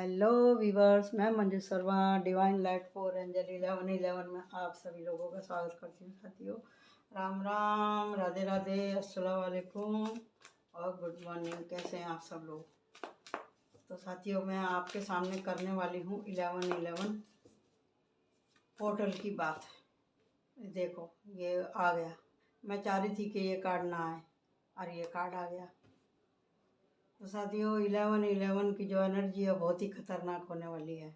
Hello viewers, मैं Manju Sharma divine light for angel 1111 में आप सभी लोगों का स्वागत करती हूँ। साथियों, राम राम, राधे राधे, अस्सलाम वालेकुम और गुड मॉर्निंग। कैसे हैं आप सब लोग? तो साथियों, मैं आपके सामने करने वाली हूँ 1111 पोर्टल की बात। देखो, ये आ गया। मैं चाह रही थी कि ये कार्ड ना आए और ये कार्ड आ गया। तो साथियों, 1111 की जो एनर्जी है बहुत ही खतरनाक होने वाली है।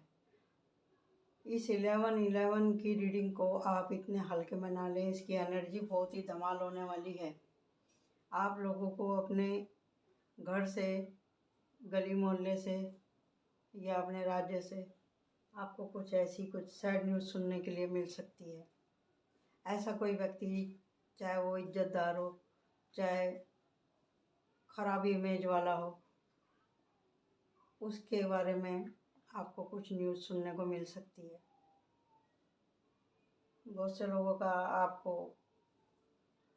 इस 1111 की रीडिंग को आप इतने हल्के में ना लें। इसकी एनर्जी बहुत ही धमाल होने वाली है। आप लोगों को अपने घर से, गली मोहल्ले से या अपने राज्य से आपको कुछ सैड न्यूज़ सुनने के लिए मिल सकती है। ऐसा कोई व्यक्ति, चाहे वो इज्जतदार हो, चाहे खराब इमेज वाला हो, उसके बारे में आपको कुछ न्यूज़ सुनने को मिल सकती है। बहुत से लोगों का आपको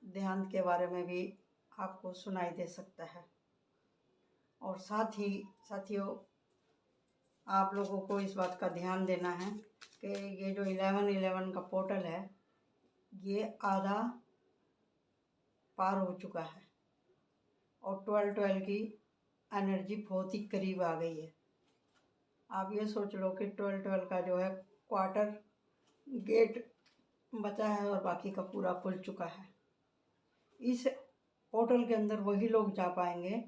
देहांत के बारे में भी आपको सुनाई दे सकता है। और साथ ही साथियों, आप लोगों को इस बात का ध्यान देना है कि ये जो 1111 का पोर्टल है, ये आधा पार हो चुका है और 12-12 की एनर्जी बहुत ही करीब आ गई है। आप ये सोच लो कि 12-12 का जो है क्वार्टर गेट बचा है और बाकी का पूरा खुल चुका है। इस पोर्टल के अंदर वही लोग जा पाएंगे,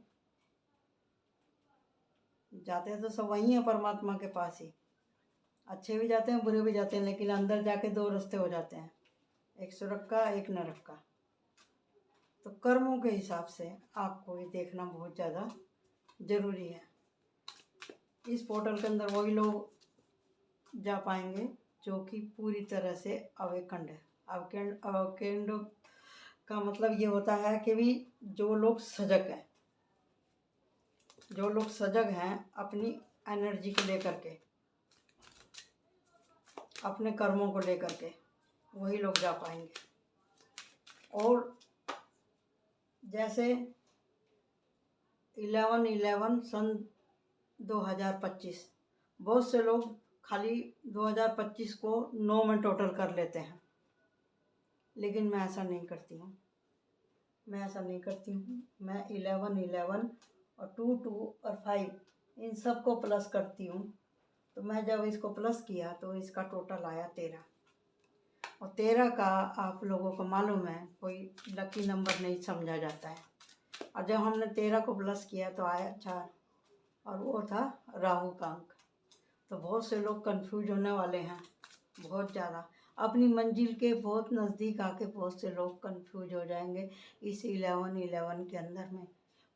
जाते हैं तो सब वही है परमात्मा के पास ही। अच्छे भी जाते हैं, बुरे भी जाते हैं, लेकिन अंदर जाके दो रास्ते हो जाते हैं, एक स्वर्ग का, एक नरक का। तो कर्मों के हिसाब से आपको ये देखना बहुत ज़्यादा ज़रूरी है। इस पोर्टल के अंदर वही लोग जा पाएंगे जो कि पूरी तरह से अवेकंड है। अवेकंड का मतलब ये होता है कि भी जो लोग सजग हैं, जो लोग सजग हैं अपनी एनर्जी को लेकर के, अपने कर्मों को लेकर के, वही लोग जा पाएंगे। और जैसे 11-11 सन 2025, बहुत से लोग खाली 2025 को 9 में टोटल कर लेते हैं, लेकिन मैं ऐसा नहीं करती हूँ। मैं 11-11 और 2-2 और 5 इन सब को प्लस करती हूँ। तो मैं जब इसको प्लस किया तो इसका टोटल आया 13। और 13 का आप लोगों को मालूम है, कोई लकी नंबर नहीं समझा जाता है। और जब हमने 13 को प्लस किया तो आया 4, और वो था राहु का अंक। तो बहुत से लोग कंफ्यूज होने वाले हैं, बहुत ज़्यादा। अपनी मंजिल के बहुत नज़दीक आके बहुत से लोग कंफ्यूज हो जाएंगे इस 11-11 के अंदर में।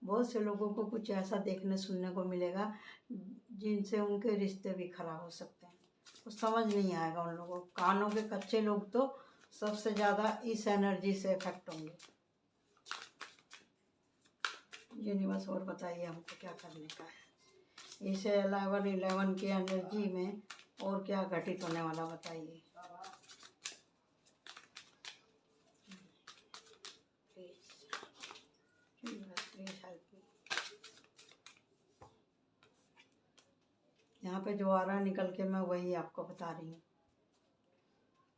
बहुत से लोगों को कुछ ऐसा देखने सुनने को मिलेगा जिनसे उनके रिश्ते भी खराब हो सकते हैं। तो समझ नहीं आएगा उन लोगों को। कानों के कच्चे लोग तो सबसे ज़्यादा इस एनर्जी से इफेक्ट होंगे। यूनिवर्स और बताइए हमको क्या करने का है इस 11-11 की एनर्जी में, और क्या घटित होने वाला बताइए। यहाँ पे जो आ रहा है निकल के, मैं वही आपको बता रही हूँ।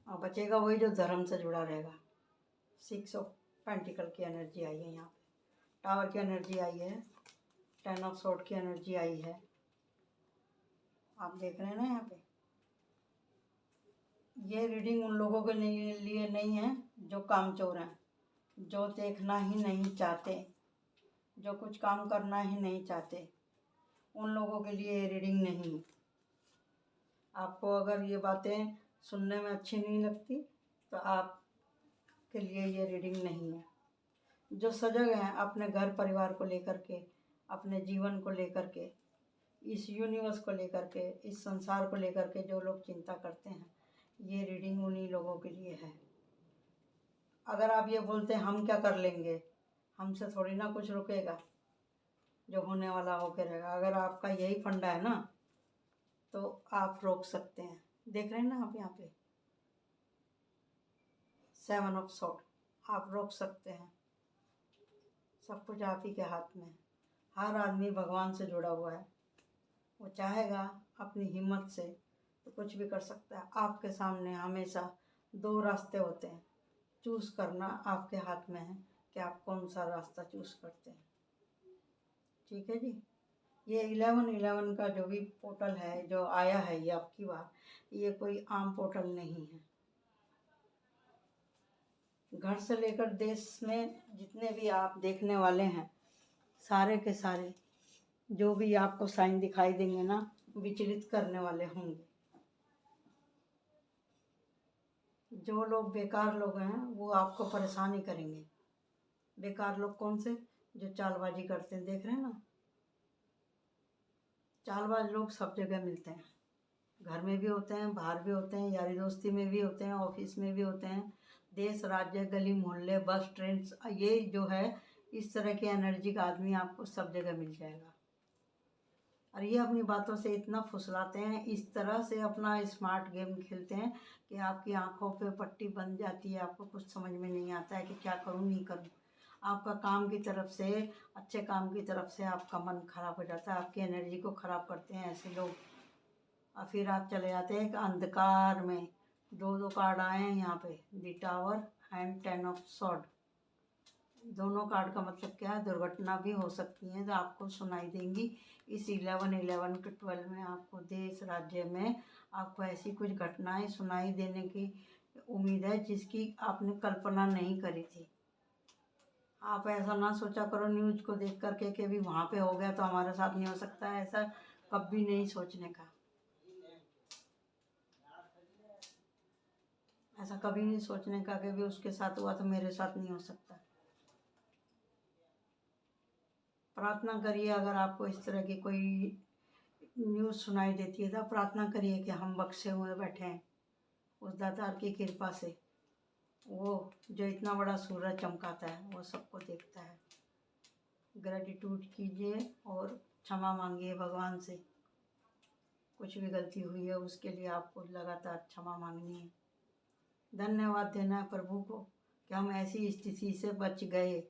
और बचेगा वही जो धर्म से जुड़ा रहेगा। 6 ऑफ पेंटिकल की एनर्जी आई है यहाँ पे, टावर की एनर्जी आई है, 10 ऑफ सॉर्ड की एनर्जी आई है। आप देख रहे हैं ना यहाँ पे। ये रीडिंग उन लोगों के लिए नहीं है जो कामचोर हैं, जो देखना ही नहीं चाहते, जो कुछ काम करना ही नहीं चाहते। उन लोगों के लिए ये रीडिंग नहीं है। आपको अगर ये बातें सुनने में अच्छी नहीं लगती तो आपके लिए ये रीडिंग नहीं है। जो सजग हैं अपने घर परिवार को लेकर के, अपने जीवन को लेकर के, इस यूनिवर्स को लेकर के, इस संसार को लेकर के जो लोग चिंता करते हैं, ये रीडिंग उन्हीं लोगों के लिए है। अगर आप ये बोलते हैं हम क्या कर लेंगे, हमसे थोड़ी ना कुछ रुकेगा, जो होने वाला होकर रहेगा। अगर आपका यही फंडा है ना, तो आप रोक सकते हैं। देख रहे हैं ना आप यहाँ पे 7 ऑफ सॉर्ड, आप रोक सकते हैं। सब कुछ आप ही के हाथ में। हर आदमी भगवान से जुड़ा हुआ है, वो चाहेगा अपनी हिम्मत से तो कुछ भी कर सकता है। आपके सामने हमेशा दो रास्ते होते हैं, चूज़ करना आपके हाथ में है कि आप कौन सा रास्ता चूज़ करते हैं। ठीक है जी। ये 1111 का जो भी पोर्टल है जो आया है ये आपकी बार, ये कोई आम पोर्टल नहीं है। घर से लेकर देश में जितने भी आप देखने वाले हैं, सारे के सारे जो भी आपको साइन दिखाई देंगे ना, विचलित करने वाले होंगे। जो लोग बेकार लोग हैं वो आपको परेशान ही करेंगे। बेकार लोग कौन से? जो चालबाजी करते हैं, देख रहे हैं ना। चालबाज लोग सब जगह मिलते हैं, घर में भी होते हैं, बाहर भी होते हैं, यारी दोस्ती में भी होते हैं, ऑफिस में भी होते हैं, देश राज्य गली मोहल्ले बस ट्रेन, ये जो है इस तरह की एनर्जी का आदमी आपको सब जगह मिल जाएगा। और ये अपनी बातों से इतना फुसलाते हैं, इस तरह से अपना स्मार्ट गेम खेलते हैं कि आपकी आंखों पे पट्टी बन जाती है। आपको कुछ समझ में नहीं आता है कि क्या करूं नहीं करूं। आपका काम की तरफ से, अच्छे काम की तरफ से आपका मन खराब हो जाता है, आपकी एनर्जी को ख़राब करते हैं ऐसे लोग। और फिर आप चले जाते हैं एक अंधकार में। दो कार्ड आए हैं यहाँ पे, the tower and 10 of sword. दोनों कार्ड का मतलब क्या है? दुर्घटना भी हो सकती है तो आपको सुनाई देंगी। इस 11 के 12 में आपको देश राज्य में आपको ऐसी कुछ घटनाएं सुनाई देने की उम्मीद है जिसकी आपने कल्पना नहीं करी थी। आप ऐसा ना सोचा करो न्यूज को देख करके कि भी वहाँ पे हो गया तो हमारे साथ नहीं हो सकता है। ऐसा कभी नहीं सोचने का, ऐसा कभी नहीं सोचने का कि भी उसके साथ हुआ तो मेरे साथ नहीं हो सकता। प्रार्थना करिए, अगर आपको इस तरह की कोई न्यूज़ सुनाई देती है तो प्रार्थना करिए कि हम बख्शे हुए बैठे हैं उस दातार की कृपा से। वो जो इतना बड़ा सूरज चमकाता है वो सबको देखता है। ग्रेटिट्यूड कीजिए और क्षमा मांगिए भगवान से। कुछ भी गलती हुई है उसके लिए आपको लगातार क्षमा मांगनी है। धन्यवाद देना है प्रभु को कि हम ऐसी स्थिति से बच गए।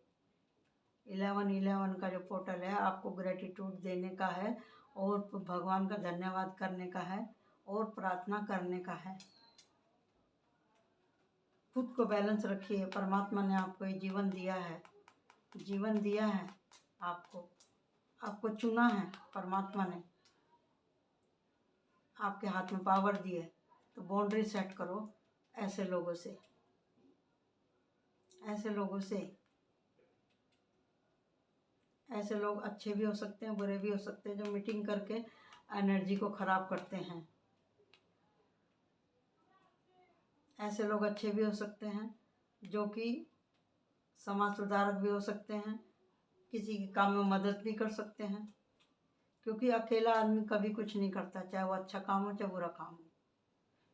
11 का जो पोर्टल है आपको ग्रेटिट्यूड देने का है और भगवान का धन्यवाद करने का है और प्रार्थना करने का है। खुद को बैलेंस रखिए। परमात्मा ने आपको ये जीवन दिया है, जीवन दिया है आपको चुना है परमात्मा ने, आपके हाथ में पावर दी है। तो बाउंड्री सेट करो ऐसे लोगों से, ऐसे लोगों से। ऐसे लोग अच्छे भी हो सकते हैं, बुरे भी हो सकते हैं, जो मीटिंग करके एनर्जी को ख़राब करते हैं। ऐसे लोग अच्छे भी हो सकते हैं जो कि समाज सुधारक भी हो सकते हैं, किसी के काम में मदद भी कर सकते हैं। क्योंकि अकेला आदमी कभी कुछ नहीं करता, चाहे वो अच्छा काम हो चाहे बुरा काम हो।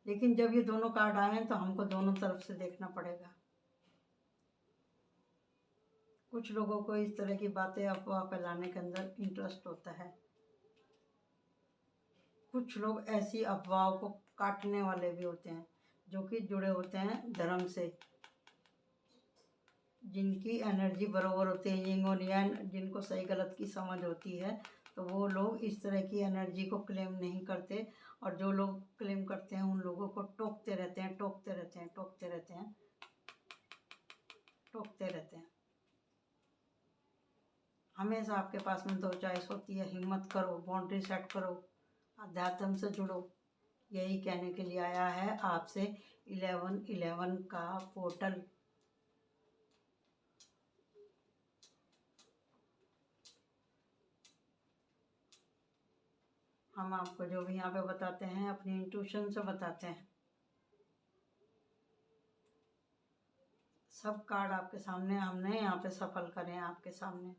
लेकिन जब ये दोनों कार्ड आए हैं तो हमको दोनों तरफ से देखना पड़ेगा। कुछ लोगों को इस तरह की बातें अफवाह फैलाने के अंदर इंटरेस्ट होता है। कुछ लोग ऐसी अफवाहों को काटने वाले भी होते हैं जो कि जुड़े होते हैं धर्म से, जिनकी एनर्जी बराबर होती है, यिंग और यांग, जिनको सही गलत की समझ होती है। तो वो लोग इस तरह की एनर्जी को क्लेम नहीं करते। और जो लोग क्लेम करते हैं उन लोगों को टोकते रहते हैं, टोकते रहते हैं, टोकते रहते हैं, टोकते रहते हैं। हमेशा आपके पास में दो चॉइस होती है। हिम्मत करो, बाउंड्री सेट करो, अध्यात्म से जुड़ो। यही कहने के लिए आया है आपसे 11 का पोर्टल। हम आपको जो भी यहाँ पे बताते हैं अपनी इंट्यूशन से बताते हैं। सब कार्ड आपके सामने हमने यहाँ पे सफल करे हैं आपके सामने।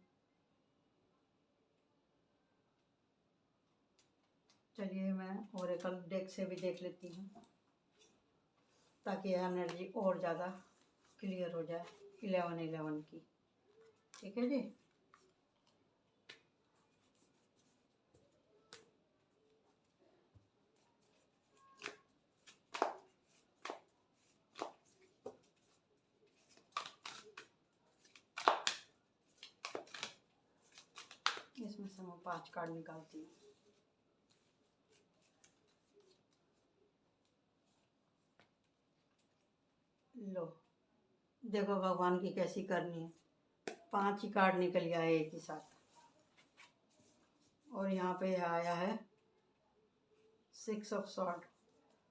चलिए मैं ओरेकल डेक से भी देख लेती हूँ ताकि एनर्जी और ज़्यादा क्लियर हो जाए 11 की। ठीक है जी। इसमें से मैं 5 कार्ड निकालती हूँ। लो, देखो भगवान की कैसी करनी है। 5 ही कार्ड निकल गया है एक ही साथ। और यहाँ पे आया है 6 ऑफ सॉर्ड।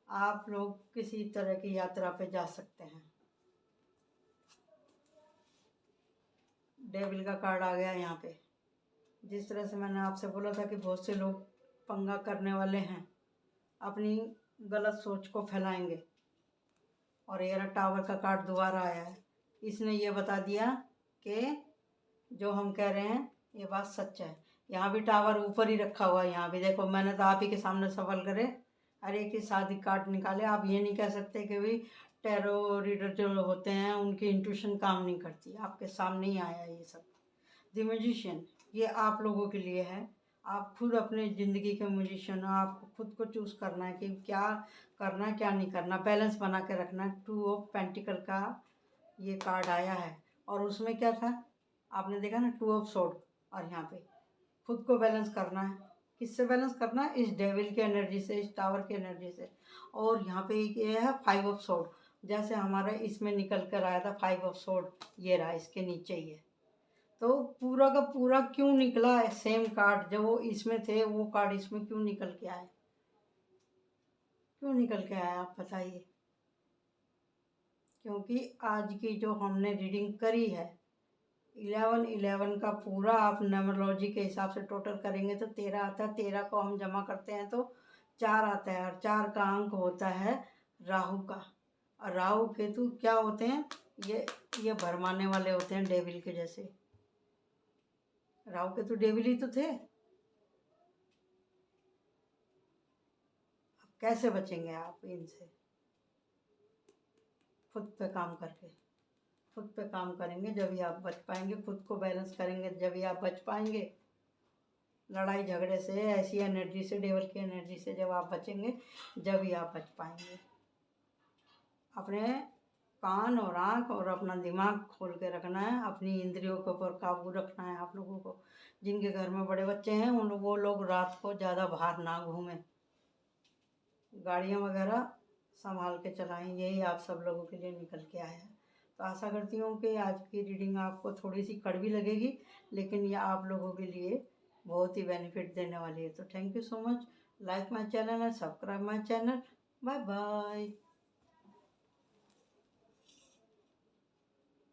आप लोग किसी तरह की यात्रा पे जा सकते हैं। डेविल का कार्ड आ गया यहाँ पे। जिस तरह से मैंने आपसे बोला था कि बहुत से लोग पंगा करने वाले हैं, अपनी गलत सोच को फैलाएंगे। और ये टावर का कार्ड दोबारा आया है। इसने ये बता दिया कि जो हम कह रहे हैं ये बात सच है। यहाँ भी टावर ऊपर ही रखा हुआ है। यहाँ भी देखो, मैंने तो आप ही के सामने सवाल करे, हर एक के साथ ही कार्ड निकाले। आप ये नहीं कह सकते कि भाई टैरो रीडर जो होते हैं उनकी इंट्यूशन काम नहीं करती। आपके सामने ही आया ये सब। द म्यूजिशियन, ये आप लोगों के लिए है। आप खुद अपने ज़िंदगी के म्यूजिशियन हो। आपको खुद को चूज़ करना है कि क्या करना है क्या नहीं करना, बैलेंस बना के रखना है। 2 ऑफ पेंटिकल का ये कार्ड आया है। और उसमें क्या था, आपने देखा ना, 2 ऑफ सोर्ड। और यहाँ पे खुद को बैलेंस करना है। किससे बैलेंस करना है? इस डेविल की एनर्जी से, इस टावर की एनर्जी से। और यहाँ पे ये है 5 ऑफ सोर्ड। जैसे हमारा इसमें निकल कर आया था 5 ऑफ सोर्ड, ये रहा इसके नीचे ही है। तो पूरा का पूरा क्यों निकला है सेम कार्ड? जब वो इसमें थे वो कार्ड इसमें क्यों निकल के आए? क्यों निकल के आया आप बताइए? क्योंकि आज की जो हमने रीडिंग करी है 11 का पूरा आप न्यूमरोलॉजी के हिसाब से टोटल करेंगे तो 13 आता है। 13 को हम जमा करते हैं तो 4 आता है। और 4 का अंक होता है राहु का। और राहु केतु क्या होते हैं? ये भरमाने वाले होते हैं, डेविल के जैसे। राहु केतु डेविल ही तो थे। अब कैसे बचेंगे आप इनसे? खुद पे काम करके, खुद पे काम करेंगे जब ही आप बच पाएंगे। खुद को बैलेंस करेंगे जब ही आप बच पाएंगे। लड़ाई झगड़े से, ऐसी एनर्जी से, डेविल की एनर्जी से जब आप बचेंगे जब ही आप बच पाएंगे। अपने कान और आँख और अपना दिमाग खोल के रखना है। अपनी इंद्रियों के ऊपर काबू रखना है आप लोगों को। जिनके घर में बड़े बच्चे हैं वो लोग रात को ज़्यादा बाहर ना घूमें। गाड़ियाँ वगैरह संभाल के चलाएं। यही आप सब लोगों के लिए निकल के आया है। तो आशा करती हूँ कि आज की रीडिंग आपको थोड़ी सी कड़वी लगेगी, लेकिन ये आप लोगों के लिए बहुत ही बेनिफिट देने वाली है। तो thank you so much. Like my channel and subscribe my channel. Bye bye.